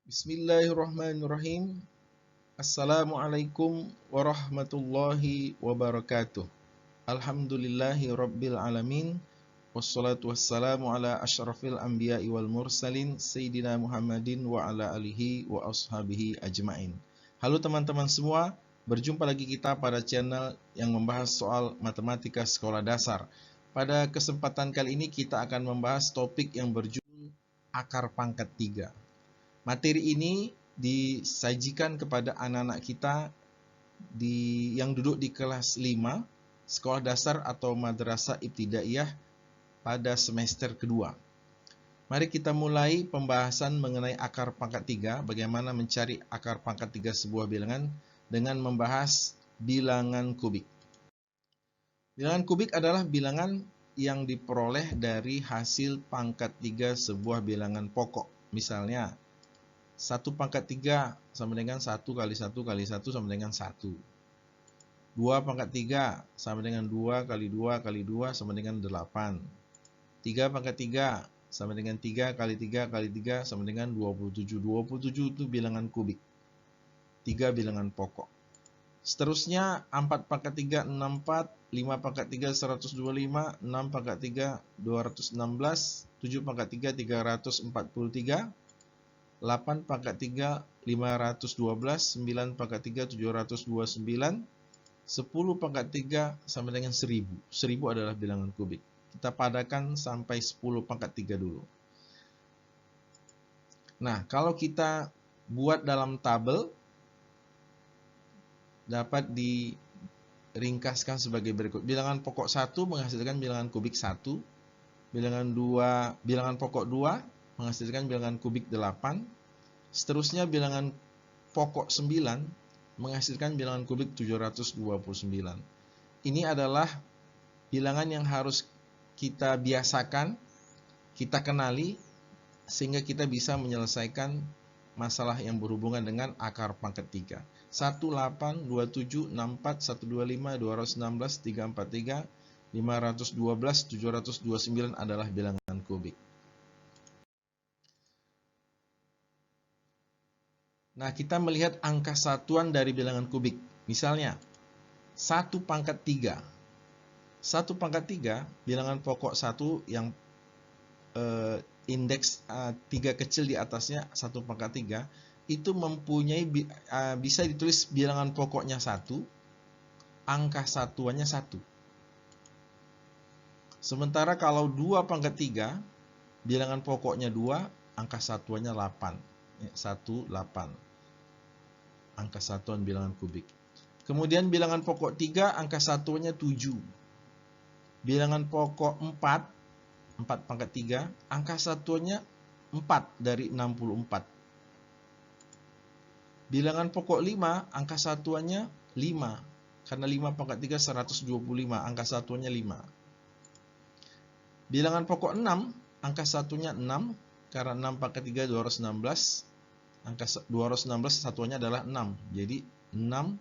Bismillahirrahmanirrahim. Assalamualaikum warahmatullahi wabarakatuh. Alhamdulillahi rabbil alamin. Wassalatu wassalamu ala asyrafil anbiya'i wal mursalin Sayyidina Muhammadin wa ala alihi wa ashabihi ajmain. Halo teman-teman semua, berjumpa lagi kita pada channel yang membahas soal matematika sekolah dasar. Pada kesempatan kali ini kita akan membahas topik yang berjudul akar pangkat 3. Materi ini disajikan kepada anak-anak kita yang duduk di kelas 5 sekolah dasar atau madrasah ibtidaiyah pada semester kedua. Mari kita mulai pembahasan mengenai akar pangkat 3, bagaimana mencari akar pangkat 3 sebuah bilangan dengan membahas bilangan kubik. Bilangan kubik adalah bilangan yang diperoleh dari hasil pangkat 3 sebuah bilangan pokok. Misalnya 1 pangkat 3 sama dengan 1 kali 1 kali 1 sama dengan 1. 2 pangkat 3 sama dengan 2 kali 2 kali 2 sama dengan 8. 3 pangkat 3 sama dengan 3 kali 3 kali 3 sama dengan 27. 27 itu bilangan kubik. 3 bilangan pokok. Seterusnya 4 pangkat 3 64, 5 pangkat 3 125, 6 pangkat 3 216, 7 pangkat 3 343, 8 pangkat 3 512, 9 pangkat 3 729, 10 pangkat 3 sama dengan 1000. 1000 adalah bilangan kubik. Kita padakan sampai 10 pangkat 3 dulu. Nah, kalau kita buat dalam tabel, dapat diringkaskan sebagai berikut. Bilangan pokok 1 menghasilkan bilangan kubik 1. Bilangan pokok 2 menghasilkan bilangan kubik 8. Seterusnya bilangan pokok 9 menghasilkan bilangan kubik 729. Ini adalah bilangan yang harus kita biasakan, kita kenali, sehingga kita bisa menyelesaikan masalah yang berhubungan dengan akar pangkat 3. 1, 8, 27, 64, 125, 216, 343, 512, 729 adalah bilangan kubik. Nah, kita melihat angka satuan dari bilangan kubik. Misalnya, 1 pangkat 3. 1 pangkat 3, bilangan pokok 1 yang indeks 3 kecil di atasnya 1 pangkat 3, itu mempunyai bisa ditulis bilangan pokoknya 1, angka satuannya 1. Sementara kalau 2 pangkat 3, bilangan pokoknya 2, angka satuannya 8. 1, 8. Angka satuan bilangan kubik. Kemudian bilangan pokok 3, angka satuannya 7. Bilangan pokok 4, 4 pangkat 3, angka satuannya 4 dari 64. Bilangan pokok 5, angka satuannya 5. Karena 5 pangkat 3, 125, angka satuannya 5. Bilangan pokok 6, angka satuannya 6, karena 6 pangkat 3, 216. Angka 216 satuannya adalah 6. Jadi 6,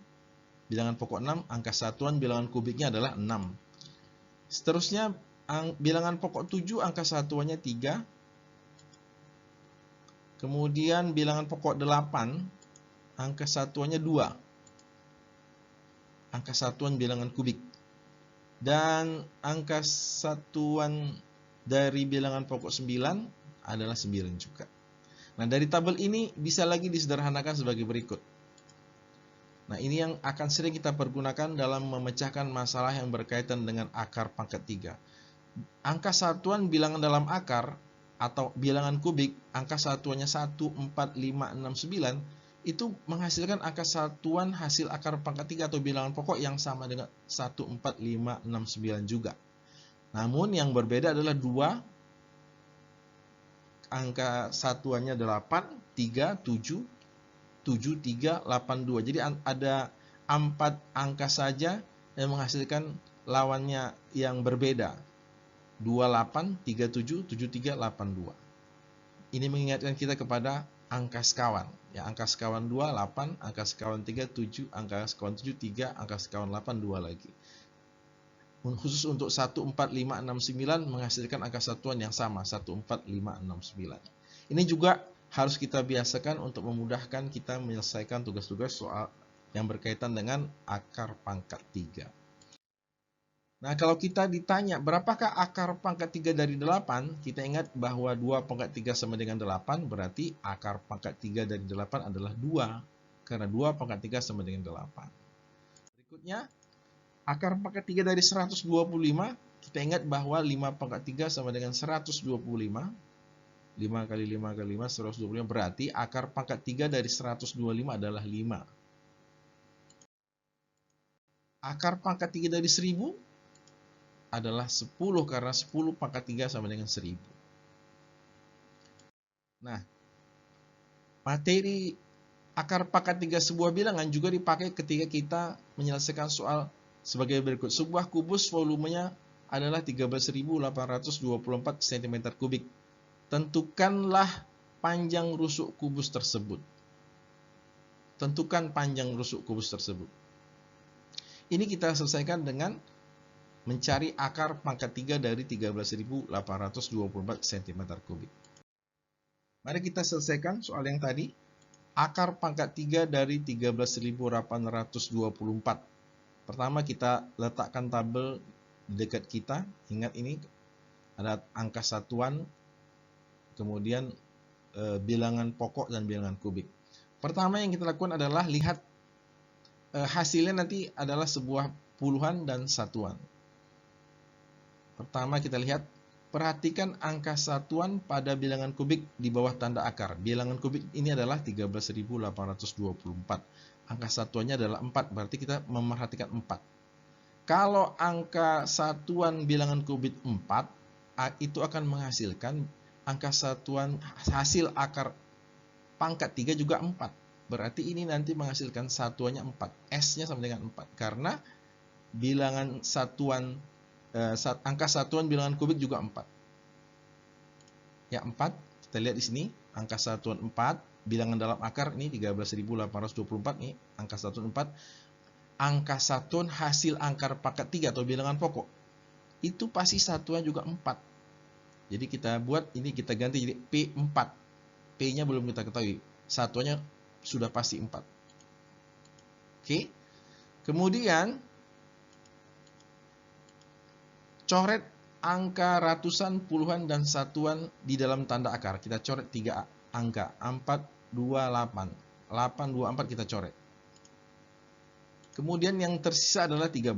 bilangan pokok 6, angka satuan bilangan kubiknya adalah 6. Seterusnya bilangan pokok 7, angka satuannya 3. Kemudian bilangan pokok 8, angka satuannya 2. Angka satuan bilangan kubik. Dan angka satuan dari bilangan pokok 9 adalah 9 juga. Nah, dari tabel ini bisa lagi disederhanakan sebagai berikut. Nah, ini yang akan sering kita pergunakan dalam memecahkan masalah yang berkaitan dengan akar pangkat 3. Angka satuan bilangan dalam akar atau bilangan kubik, angka satuannya 1, 4, 5, 6, 9, itu menghasilkan angka satuan hasil akar pangkat 3 atau bilangan pokok yang sama dengan 1, 4, 5, 6, 9 juga. Namun yang berbeda adalah 2, angka satuannya 8, 3, 7, 7, 3, 8, 2. Jadi ada 4 angka saja yang menghasilkan lawannya yang berbeda. 28, 37, 73, 82. Ini mengingatkan kita kepada angka sekawan. Ya, angka sekawan 2, 8, angka sekawan 3, 7, angka sekawan 7, 3, angka sekawan 8, 2 lagi. Khusus untuk 1, 4, 5, 6, 9 menghasilkan angka satuan yang sama, 1, 4, 5, 6, 9. Ini juga harus kita biasakan untuk memudahkan kita menyelesaikan tugas-tugas soal yang berkaitan dengan akar pangkat 3. Nah, kalau kita ditanya berapakah akar pangkat 3 dari 8, kita ingat bahwa 2 pangkat 3 sama dengan 8, berarti akar pangkat 3 dari 8 adalah 2, karena 2 pangkat 3 sama dengan 8. Berikutnya, akar pangkat 3 dari 125, kita ingat bahwa 5 pangkat 3 sama dengan 125. 5 kali 5 kali 5, 125, berarti akar pangkat 3 dari 125 adalah 5. Akar pangkat 3 dari 1000 adalah 10, karena 10 pangkat 3 sama dengan 1000. Nah, materi akar pangkat 3 sebuah bilangan juga dipakai ketika kita menyelesaikan soal sebagai berikut. Sebuah kubus volumenya adalah 13.824 cm3. Tentukanlah panjang rusuk kubus tersebut. Tentukan panjang rusuk kubus tersebut. Ini kita selesaikan dengan mencari akar pangkat 3 dari 13.824 cm3. Mari kita selesaikan soal yang tadi. Akar pangkat 3 dari 13.824. Pertama kita letakkan tabel di dekat kita. Ingat ini ada angka satuan, kemudian bilangan pokok dan bilangan kubik. Pertama yang kita lakukan adalah lihat hasilnya nanti adalah sebuah puluhan dan satuan. Pertama kita lihat, perhatikan angka satuan pada bilangan kubik di bawah tanda akar. Bilangan kubik ini adalah 13.824. Angka satuannya adalah 4, berarti kita memerhatikan 4. Kalau angka satuan bilangan kubik 4, itu akan menghasilkan angka satuan hasil akar pangkat 3 juga 4. Berarti ini nanti menghasilkan satuannya 4. S-nya sama dengan 4. Karena bilangan satuan angka satuan bilangan kubik juga 4. Ya, 4. Kita lihat di sini, angka satuan 4, bilangan dalam akar ini 13.824 nih, angka satuan 4. Angka satuan hasil akar pangkat 3 atau bilangan pokok itu pasti satuan juga 4. Jadi kita buat ini, kita ganti jadi P4. P-nya belum kita ketahui. Satuannya sudah pasti 4. Oke. Kemudian coret angka ratusan, puluhan, dan satuan di dalam tanda akar. Kita coret 3 angka, 428. 824 kita coret. Kemudian yang tersisa adalah 13.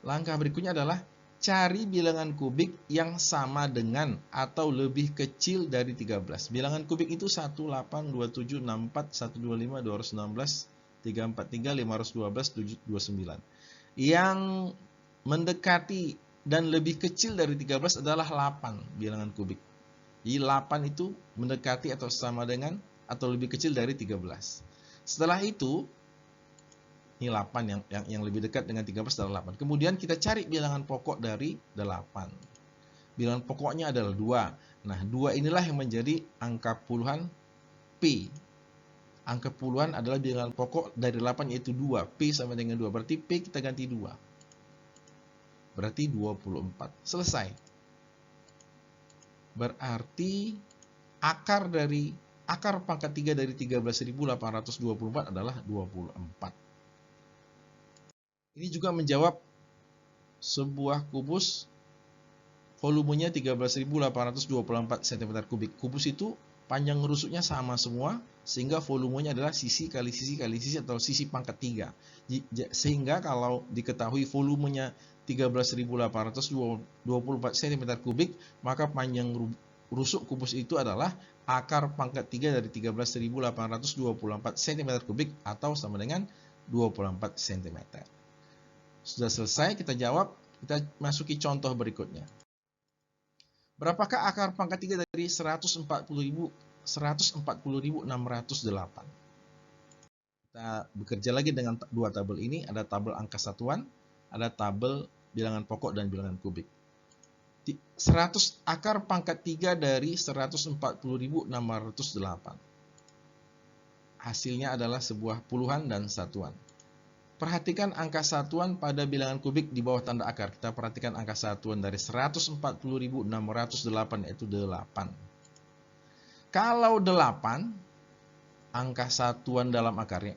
Langkah berikutnya adalah cari bilangan kubik yang sama dengan atau lebih kecil dari 13. Bilangan kubik itu 18, 27, 64, 125, 216, 343, 512, 729. Yang mendekati dan lebih kecil dari 13 adalah 8 bilangan kubik. Jadi 8 itu mendekati atau sama dengan atau lebih kecil dari 13. Setelah itu, ini 8 yang lebih dekat dengan 13 adalah 8. Kemudian kita cari bilangan pokok dari 8. Bilangan pokoknya adalah 2. Nah, 2 inilah yang menjadi angka puluhan P. Angka puluhan adalah bilangan pokok dari 8 yaitu 2. P sama dengan 2. Berarti P kita ganti 2. Berarti 24. Selesai. Berarti akar pangkat 3 dari 13.824 adalah 24. Ini juga menjawab sebuah kubus volumenya 13.824 cm3. Kubus itu panjang rusuknya sama semua, sehingga volumenya adalah sisi kali sisi kali sisi atau sisi pangkat 3. Sehingga kalau diketahui volumenya 13.824 cm3, maka panjang rusuk kubus itu adalah akar pangkat 3 dari 13.824 cm3 atau sama dengan 24 cm. Sudah selesai, kita jawab. Kita masuki contoh berikutnya. Berapakah akar pangkat 3 dari 140.608? Kita bekerja lagi dengan dua tabel ini. Ada tabel angka satuan, ada tabel bilangan pokok dan bilangan kubik. 100 akar pangkat 3 dari 140.608. Hasilnya adalah sebuah puluhan dan satuan. Perhatikan angka satuan pada bilangan kubik di bawah tanda akar. Kita perhatikan angka satuan dari 140.608 yaitu 8. Kalau 8, angka satuan dalam akarnya.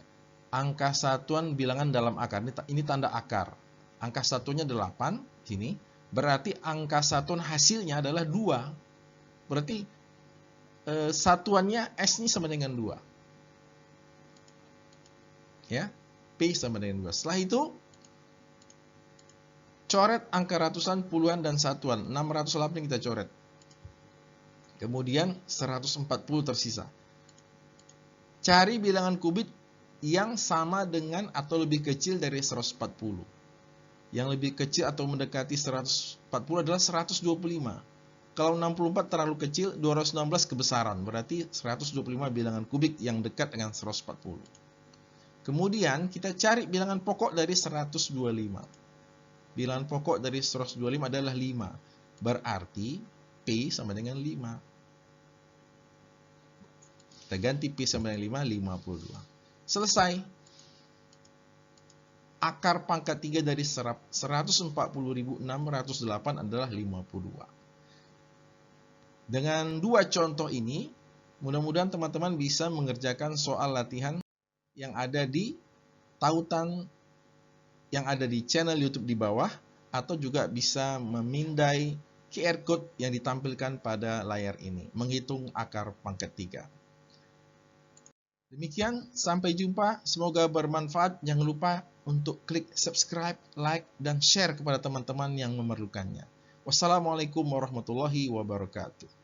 Angka satuan bilangan dalam akar. Ini tanda akar. Angka satuannya 8, sini. Berarti angka satuan hasilnya adalah 2. Berarti satuannya S ini sama dengan 2. Ya, P sama dengan 2. Setelah itu, coret angka ratusan, puluhan, dan satuan. 608 kita coret. Kemudian 140 tersisa. Cari bilangan kubik yang sama dengan atau lebih kecil dari 140. Yang lebih kecil atau mendekati 140 adalah 125. Kalau 64 terlalu kecil, 216 kebesaran. Berarti 125 bilangan kubik yang dekat dengan 140. Kemudian kita cari bilangan pokok dari 125. Bilangan pokok dari 125 adalah 5. Berarti P sama dengan 5. Kita ganti P sama dengan 5, 52. Selesai. Akar pangkat 3 dari 140.608 adalah 52. Dengan dua contoh ini, mudah-mudahan teman-teman bisa mengerjakan soal latihan yang ada di tautan yang ada di channel YouTube di bawah, atau juga bisa memindai QR code yang ditampilkan pada layar ini, menghitung akar pangkat 3. Demikian, sampai jumpa. Semoga bermanfaat. Jangan lupa untuk klik subscribe, like, dan share kepada teman-teman yang memerlukannya. Wassalamualaikum warahmatullahi wabarakatuh.